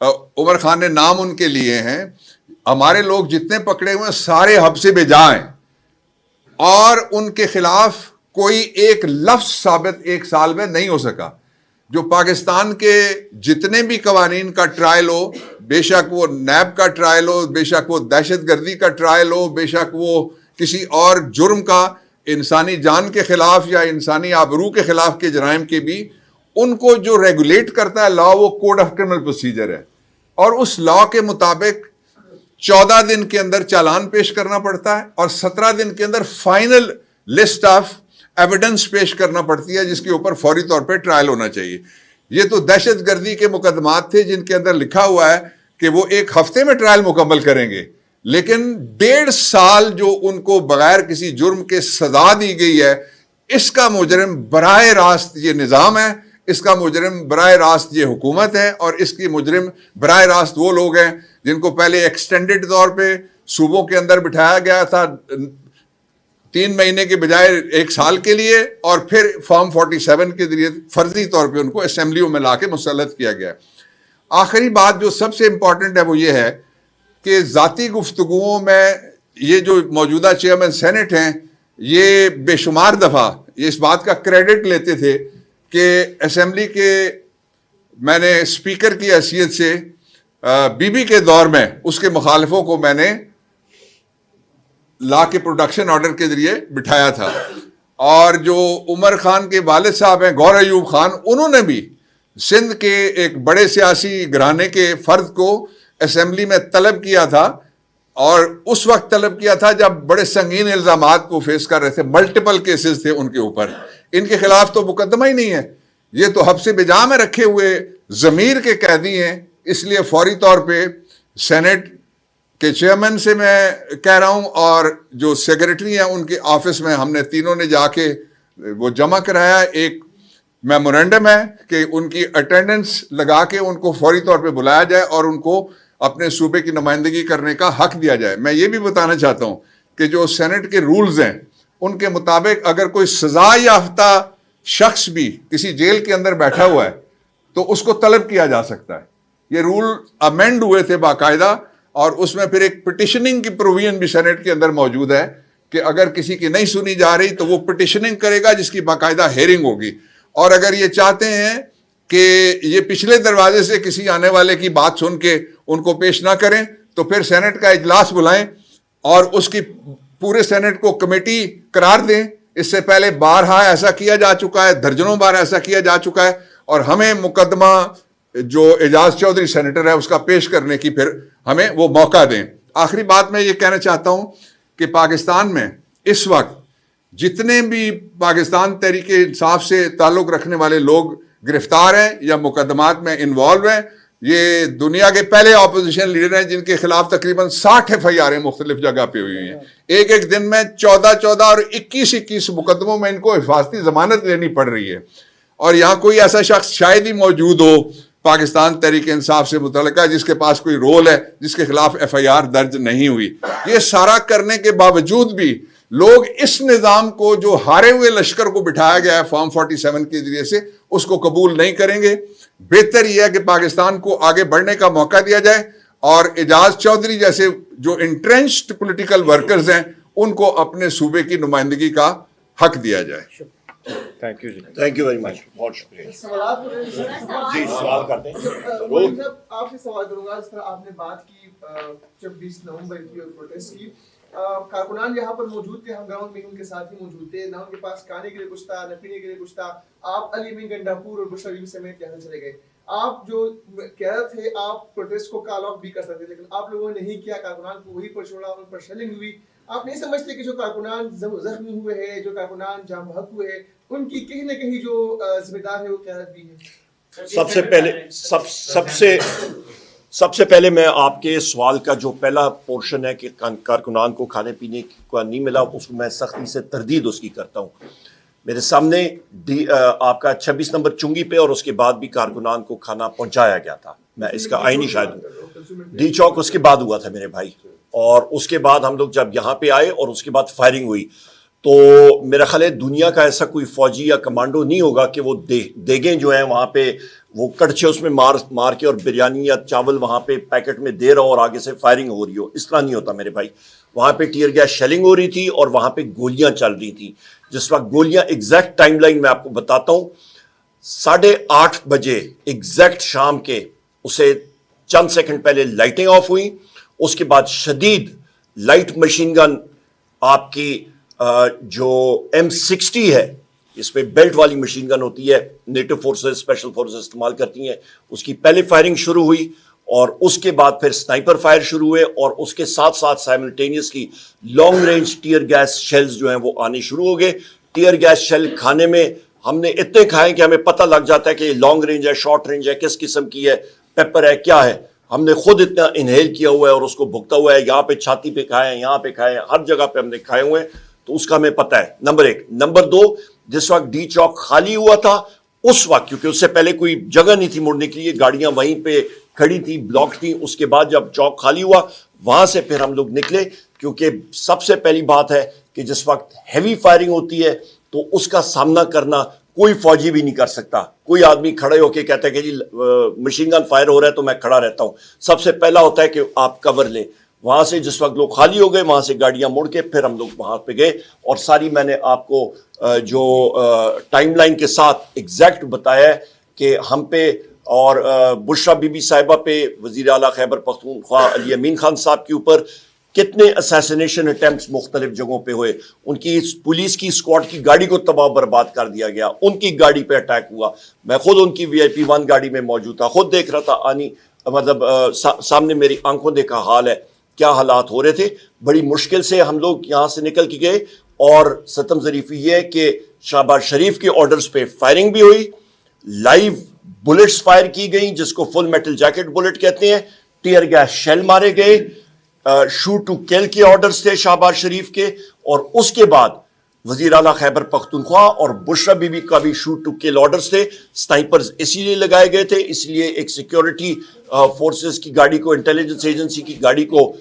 عمر خان نے نام ان کے لیے ہیں. ہمارے لوگ جتنے پکڑے ہوئے ہیں سارے حب سے بجا ہیں, اور ان کے خلاف کوئی ایک لفظ ثابت 1 سال میں نہیں ہو سکا. جو پاکستان کے جتنے بھی قوانین کا ٹرائل ہو, بے شک وہ نیب کا ٹرائل ہو, بے شک وہ دہشت گردی کا ٹرائل ہو, بے شک وہ کسی اور جرم کا, انسانی جان کے خلاف یا انسانی آبرو کے خلاف کے جرائم کے بھی, ان کو جو ریگولیٹ کرتا ہے لا, وہ کوڈ آف کرمنل پروسیجر ہے. اور اس لا کے مطابق 14 دن کے اندر چالان پیش کرنا پڑتا ہے, اور 17 دن کے اندر فائنل لسٹ آف ایویڈنس پیش کرنا پڑتی ہے, جس کے اوپر فوری طور پہ ٹرائل ہونا چاہیے. یہ تو دہشت گردی کے مقدمات تھے جن کے اندر لکھا ہوا ہے کہ وہ 1 ہفتے میں ٹرائل مکمل کریں گے, لیکن 1.5 سال جو ان کو بغیر کسی جرم کے سزا دی گئی ہے, اس کا مجرم براہ راست یہ نظام ہے, اس کا مجرم براہ راست یہ حکومت ہے, اور اس کی مجرم براہ راست وہ لوگ ہیں جن کو پہلے ایکسٹینڈڈ طور پہ صوبوں کے اندر بٹھایا گیا تھا 3 مہینے کے بجائے 1 سال کے لیے, اور پھر فارم 47 کے ذریعے فرضی طور پہ ان کو اسمبلیوں میں لا کے مسلط کیا گیا. آخری بات جو سب سے امپورٹنٹ ہے وہ یہ ہے کہ ذاتی گفتگوؤں میں یہ جو موجودہ چیئرمین سینٹ ہیں, یہ بے شمار دفعہ یہ اس بات کا کریڈٹ لیتے تھے کہ اسمبلی کے, میں نے اسپیکر کی حیثیت سے بی بی کے دور میں اس کے مخالفوں کو میں نے لا کے پروڈکشن آرڈر کے ذریعے بٹھایا تھا. اور جو عمر خان کے والد صاحب ہیں گور ایوب خان, انہوں نے بھی سندھ کے ایک بڑے سیاسی گھرانے کے فرد کو اسمبلی میں طلب کیا تھا, اور اس وقت طلب کیا تھا جب بڑے سنگین الزامات کو فیس کر رہے تھے, ملٹیپل کیسز تھے ان کے اوپر. ان کے خلاف تو مقدمہ ہی نہیں ہے, یہ تو حبس بجا میں رکھے ہوئے ضمیر کے قیدی ہیں. اس لیے فوری طور پہ سینٹ کے چیئرمین سے میں کہہ رہا ہوں, اور جو سیکریٹری ہیں ان کے آفس میں ہم نے تینوں نے جا کے وہ جمع کرایا, ایک میمورینڈم ہے کہ ان کی اٹینڈنس لگا کے ان کو فوری طور پہ بلایا جائے اور ان کو اپنے صوبے کی نمائندگی کرنے کا حق دیا جائے. میں یہ بھی بتانا چاہتا ہوں کہ جو سینٹ کے رولز ہیں ان کے مطابق اگر کوئی سزا یافتہ شخص بھی کسی جیل کے اندر بیٹھا ہوا ہے تو اس کو طلب کیا جا سکتا ہے. یہ رول امینڈ ہوئے تھے باقاعدہ, اور اس میں پھر ایک پٹیشننگ کی پروویژن بھی سینٹ کے اندر موجود ہے کہ اگر کسی کی نہیں سنی جا رہی تو وہ پٹیشننگ کرے گا جس کی باقاعدہ ہیئرنگ ہوگی. اور اگر یہ چاہتے ہیں کہ یہ پچھلے دروازے سے کسی آنے والے کی بات سن کے ان کو پیش نہ کریں تو پھر سینٹ کا اجلاس بلائیں اور اس کی پورے سینٹ کو کمیٹی قرار دیں. اس سے پہلے بارہا ایسا کیا جا چکا ہے, درجنوں بار ایسا کیا جا چکا ہے, اور ہمیں مقدمہ جو اعجاز چودھری سینیٹر ہے اس کا پیش کرنے کی پھر ہمیں وہ موقع دیں. آخری بات میں یہ کہنا چاہتا ہوں کہ پاکستان میں اس وقت جتنے بھی پاکستان تحریک انصاف سے تعلق رکھنے والے لوگ گرفتار ہیں یا مقدمات میں انوالو ہیں, یہ دنیا کے پہلے اپوزیشن لیڈر ہیں جن کے خلاف تقریباً 60 FIR مختلف جگہ پہ ہوئی ہیں. ایک دن میں 14 اور 21 مقدموں میں ان کو حفاظتی ضمانت لینی پڑ رہی ہے. اور یہاں کوئی ایسا شخص شاید ہی موجود ہو پاکستان تحریک انصاف سے متعلقہ جس کے پاس کوئی رول ہے جس کے خلاف FIR درج نہیں ہوئی. یہ سارا کرنے کے باوجود بھی لوگ اس نظام کو جو ہارے ہوئے لشکر کو بٹھایا گیا ہے فارم 47 کے ذریعے سے اس کو قبول نہیں کریں گے. بہتر یہ ہے کہ پاکستان کو آگے بڑھنے کا موقع دیا جائے اور اعجاز چودھری جیسے جو انٹرینچڈ پولیٹیکل ورکرز ہیں ان کو اپنے صوبے کی نمائندگی کا حق دیا جائے. تھینک یو جی, تھینک یو ویری مچ, بہت شکریہ. جی سوال کرتے ہیں. آپ سے سوال کروں گا, جس طرح آپ نے بات کی 26 نومبر کی اور پروٹیسٹ کی, کارکنان یہاں پر موجود تھے, ہم گراؤنڈ میں ان کے ساتھ ہی موجود تھے, نہ ان کے پاس کھانے کے لیے کچھ تھا نہ پینے کے لیے کچھ تھا. آپ علی بن گنڈاپور اور بشرا بیوی سمیت یہاں چلے گئے. آپ جو کہہ رہے تھے آپ پروٹیسٹ کو کال آف بھی کر سکتے, لیکن آپ لوگوں نے نہیں کیا, کارکنان کو وہی پر چھوڑا, ان پر شیلنگ ہوئی. آپ نہیں سمجھتے کہ جو کارکنان زخمی ہوئے ہیں, جو کارکنان جاں بحق ہوئے ہیں, ان کی کہیں نہ کہیں جو ذمہ دار ہے وہ قیادت بھی ہے؟ سب سے پہلے میں آپ کے سوال کا جو پہلا پورشن ہے کہ کارکنان کو کھانے پینے کا نہیں ملا, اس کو میں سختی سے تردید اس کی کرتا ہوں. میرے سامنے آپ کا 26 نمبر چنگی پہ اور اس کے بعد بھی کارکنان کو کھانا پہنچایا گیا تھا. میں اس کا آئینی شاہد ہوں. ڈی چوک اس کے بعد ہوا تھا میرے بھائی, اور اس کے بعد ہم لوگ جب یہاں پہ آئے اور اس کے بعد فائرنگ ہوئی. تو میرا خیال ہے دنیا کا ایسا کوئی فوجی یا کمانڈو نہیں ہوگا کہ وہ دیگیں جو ہیں وہاں پہ وہ کڑچے اس میں مار کے اور بریانی یا چاول وہاں پہ پیکٹ میں دے رہا ہو اور آگے سے فائرنگ ہو رہی ہو. اس طرح نہیں ہوتا میرے بھائی. وہاں پہ ٹیئر گیس شیلنگ ہو رہی تھی اور وہاں پہ گولیاں چل رہی تھیں. جس وقت گولیاں ایگزیکٹ ٹائم لائن میں آپ کو بتاتا ہوں, 8:30 بجے ایگزیکٹ شام کے اسے چند سیکنڈ پہلے لائٹیں آف ہوئیں. اس کے بعد شدید لائٹ مشین گن آپ کی جو M60 ہے, اس پہ بیلٹ والی مشین گن ہوتی ہے, نیٹو فورسز اسپیشل فورسز استعمال کرتی ہیں, اس کی پہلے فائرنگ شروع ہوئی اور اس کے بعد پھر سنائپر فائر شروع ہوئے اور اس کے ساتھ ساتھ simultaneously long range tear gas shells جو ہیں وہ آنے شروع ہو گئے. ٹیئر گیس شیل کھانے میں ہم نے اتنے کھائے کہ ہمیں پتہ لگ جاتا ہے کہ یہ لانگ رینج ہے, شارٹ رینج ہے, کس قسم کی ہے, پیپر ہے, کیا ہے. ہم نے خود اتنا انہیل کیا ہوا ہے اور اس کو بھگتا ہوا ہے. یہاں پہ چھاتی پہ کھائے ہیں, یہاں پہ کھائے ہیں, ہر جگہ پہ ہم نے کھائے ہوئے ہیں. تو اس کا ہمیں پتہ ہے. نمبر 1. نمبر 2, جس وقت ڈی چوک خالی ہوا تھا اس وقت, کیونکہ اس سے پہلے کوئی جگہ نہیں تھی مڑنے کے لیے, گاڑیاں وہیں پہ کھڑی تھی, بلاک تھی. اس کے بعد جب چوک خالی ہوا وہاں سے پھر ہم لوگ نکلے, کیونکہ سب سے پہلی بات ہے کہ جس وقت ہیوی فائرنگ ہوتی ہے تو اس کا سامنا کرنا کوئی فوجی بھی نہیں کر سکتا. کوئی آدمی کھڑے ہو کے کہتا ہے کہ جی مشین گن فائر ہو رہا ہے تو میں کھڑا رہتا ہوں. سب سے پہلا ہوتا ہے کہ آپ کور لیں. وہاں سے جس وقت لوگ خالی ہو گئے وہاں سے گاڑیاں مڑ کے پھر ہم لوگ وہاں پہ گئے اور ساری میں نے آپ کو جو ٹائم لائن کے ساتھ ایگزیکٹ بتایا ہے کہ ہم پہ اور بشرا بی بی صاحبہ پہ, وزیر اعلیٰ خیبر پختونخوا علی امین خان صاحب کے اوپر کتنے اسیسینیشن اٹیمپٹس مختلف جگہوں پہ ہوئے. ان کی پولیس کی اسکواڈ کی گاڑی کو تباہ برباد کر دیا گیا, ان کی گاڑی پہ اٹیک ہوا. میں خود ان کی VIP 1 گاڑی میں موجود تھا, خود دیکھ رہا تھا. مطلب سامنے میری آنکھوں دیکھا حال ہے, کیا حالات ہو رہے تھے. بڑی مشکل سے ہم لوگ یہاں سے نکل کے گئے اور ستم ظریفی یہ ہے کہ شہباز شریف کے آرڈرز پہ فائرنگ بھی ہوئی, لائیو بلٹس فائر کی گئیں جس کو فل میٹل جیکٹ بلٹ کہتے ہیں, ٹیئر گیس شیل مارے گئے, شوٹ ٹو کل کے آرڈرز تھے شہباز شریف کے, اور اس کے بعد وزیر اعلیٰ خیبر پختونخوا اور بشرا بی بی کا بھی شوٹ ٹو کل آرڈرز تھے. سنائپرز اسی لیے لگائے گئے تھے, اس لیے ایک سیکیورٹی فورسز کی گاڑی کو, انٹیلیجنس ایجنسی کی گاڑی کو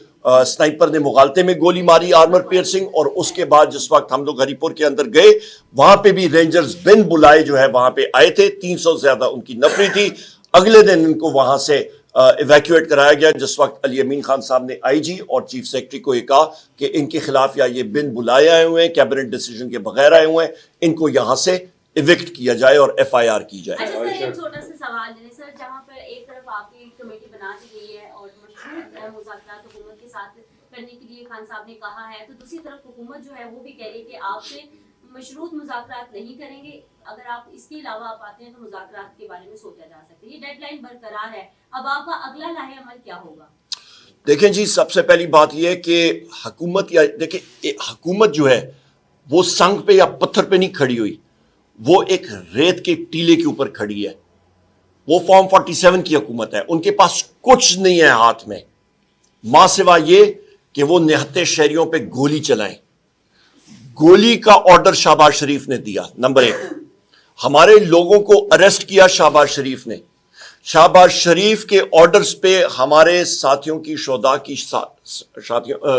سنائپر نے مغالطے میں گولی ماری, آرمر پیئرسنگ. اور اس کے بعد جس وقت ہم لوگ ہری پور کے اندر گئے وہاں پہ بھی رینجرز بن بلائے جو ہے وہاں پہ آئے تھے, 300 سے زیادہ ان کی نفری تھی. اگلے دن ان کو وہاں سے ایویکویٹ کرایا گیا جس وقت علی امین خان صاحب نے IG اور چیف سیکرٹری کو یہ کہا کہ ان کے خلاف یا یہ بن بلائے آئے ہوئے ہیں, کیبنٹ ڈیسیجن کے بغیر آئے ہوئے ہیں, ان کو یہاں سے ایوکٹ کیا جائے اور FIR کی جائے. اچھا سر, ایک چھوٹا سا سوال ہے سر, جہاں پر ایک طرف آپ کی کمیٹی بنا دی گئی ہے اور مشروط مذاکرات حکومت کے ساتھ کرنے کے لیے خان صاحب نے کہا ہے, تو دوسری طرف حکومت جو ہے وہ بھی کہہ رہی ہے کہ آپ سے مشروط مذاکرات نہیں کریں گے, اگر آپ اس کے علاوہ آپ آتے ہیں تو مذاکرات کے بارے میں سوچا جا سکتا ہے. یہ ڈیڈ لائن برقرار ہے, اب آپ کا اگلا لاہے عمل کیا ہوگا؟ دیکھیں جی, سب سے پہلی بات یہ ہے کہ حکومت, یا دیکھیں حکومت جو ہے وہ سنگ پہ یا پتھر پہ نہیں کھڑی ہوئی, وہ ایک ریت کے ٹیلے کے اوپر کھڑی ہے. وہ فارم 47 کی حکومت ہے, ان کے پاس کچھ نہیں ہے ہاتھ میں ماں سوا یہ کہ وہ نہتے شہریوں پہ گولی چلائیں. گولی کا آرڈر شہباز شریف نے دیا. نمبر 1, ہمارے لوگوں کو اریسٹ کیا شہباز شریف نے. شہباز شریف کے آرڈرز پہ ہمارے ساتھیوں کی شہداء کی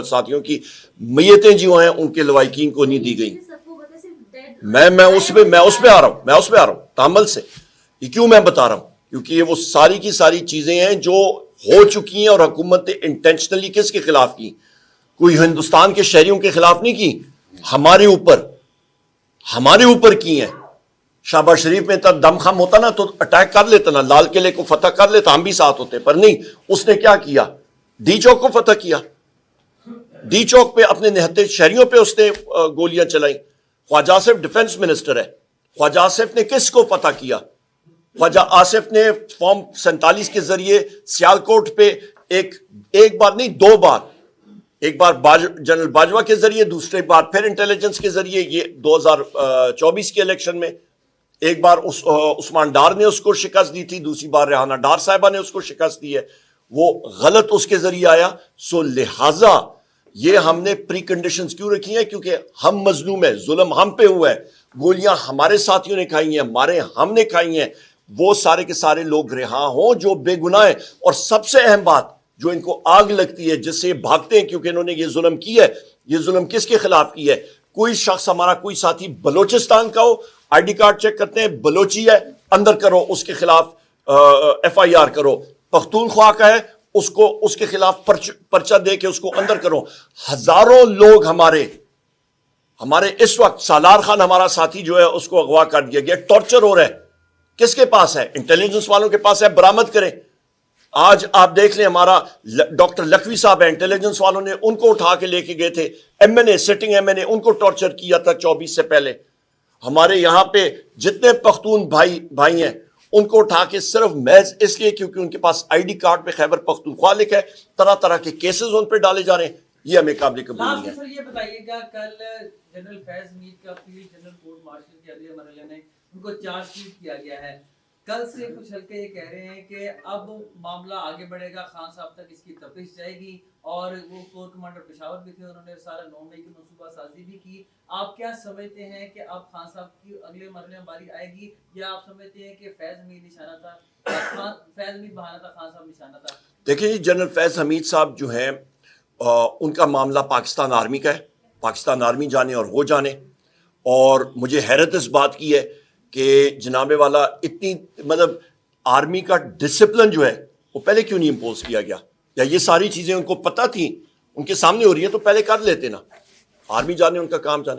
ساتھیوں کی میتیں جو ہیں ان کے لواحقین کو نہیں دی گئیں. میں اس پہ آ رہا ہوں تامل سے. یہ کیوں میں بتا رہا ہوں, کیونکہ یہ وہ ساری کی ساری چیزیں ہیں جو ہو چکی ہیں اور حکومت نے انٹینشنلی کس کے خلاف کی, کوئی ہندوستان کے شہریوں کے خلاف نہیں کی, ہمارے اوپر کی ہیں. شہباز شریف میں تب دم خم ہوتا نا تو اٹیک کر لیتا نا, لال قلعے کو فتح کر لیتا, ہم بھی ساتھ ہوتے, پر نہیں. اس نے کیا کیا, ڈی چوک کو فتح کیا. ڈی چوک پہ اپنے نہتے شہریوں پہ اس نے گولیاں چلائیں. خواجہ آصف ڈیفنس منسٹر ہے, خواجہ آصف نے کس کو فتح کیا؟ خواجہ آصف نے فارم 47 کے ذریعے سیالکوٹ پہ ایک بار نہیں 2 بار, ایک بار جنرل باجوہ کے ذریعے, دوسرے بار پھر انٹیلیجنس کے ذریعے, یہ 2024 کے الیکشن میں ایک بار عثمان ڈار نے اس کو شکست دی تھی, دوسری بار ریحانہ ڈار صاحبہ نے اس کو شکست دی ہے. وہ غلط اس کے ذریعے آیا. سو لہٰذا یہ ہم نے پری کنڈیشنز کیوں رکھی ہیں, کیونکہ ہم مظلوم ہیں, ظلم ہم پہ ہوا ہے, گولیاں ہمارے ساتھیوں نے کھائی ہیں, ہم نے کھائی ہیں. وہ سارے کے سارے لوگ رہا ہوں جو بے گناہ ہیں. اور سب سے اہم بات جو ان کو آگ لگتی ہے, جس سے بھاگتے ہیں کیونکہ انہوں نے یہ ظلم کی ہے, یہ ظلم کس کے خلاف کی ہے؟ کوئی شخص ہمارا کوئی ساتھی بلوچستان کا ہو, آئی ڈی کارڈ چیک کرتے ہیں بلوچی ہے, اندر کرو, اس کے خلاف ایف آئی آر کرو. پختونخوا کا ہے, اس کے خلاف پرچہ دے کے اس کو اندر کرو. ہزاروں لوگ ہمارے اس وقت, سالار خان ہمارا ساتھی جو ہے اس کو اغوا کر دیا گیا, ٹارچر ہو رہا ہے. کس کے پاس ہے؟ انٹیلیجنس والوں کے پاس ہے, برآمد کریں. آج آپ دیکھ لیں, ہمارا ڈاکٹر لکھوی صاحب ہیں, انٹیلیجنس والوں نے ان کو اٹھا کے لے کے گئے تھے. ایم این اے, سٹنگ ایم این اے, ان کو ٹارچر کیا تھا 24 سے پہلے. ہمارے یہاں پہ جتنے پختون بھائی ہیں ان کو اٹھا کے صرف محض اس لیے کیونکہ ان کے پاس آئی ڈی کارڈ پہ خیبر پختونخوا لکھا ہے, طرح طرح کے کیسز ان پہ ڈالے جا رہے ہیں. یہ ہمیں قابل قبول نہیں ہے. سر یہ بتائیے گا, کل جنرل فیض حمید کا field general court marshal K اگلے مرحلے میں ان کو چارج شیٹ کیا گیا ہے. کل سے کچھ حلقے یہ کہہ رہے ہیں کہ اب معاملہ آگے بڑھے گا, خان صاحب تک اس کی تفتیش جائے گی, اور وہ کور کمانڈر پشاور بھی تھے, انہوں نے سارا 9 مئی کی منصوبہ سازی بھی کی. آپ کیا سمجھتے ہیں کہ اب خان صاحب کی اگلے مرحلے میں باری آئے گی, یا آپ سمجھتے ہیں کہ فیض حمید نشانہ تھا, فیض حمید بہانہ تھا, خان صاحب نشانہ تھا؟ دیکھیں جی, جنرل فیض حمید صاحب جو ہیں ان کا معاملہ پاکستان آرمی کا ہے, پاکستان آرمی جانے اور وہ جانے. اور مجھے حیرت اس بات کی ہے کہ جناب والا اتنی مطلب آرمی کا ڈسپلن جو ہے وہ پہلے کیوں نہیں امپوز کیا گیا, یا یہ ساری چیزیں ان کو پتہ تھیں, ان کے سامنے ہو رہی ہیں تو پہلے کر لیتے نا. آرمی جانے ان کا کام جانے.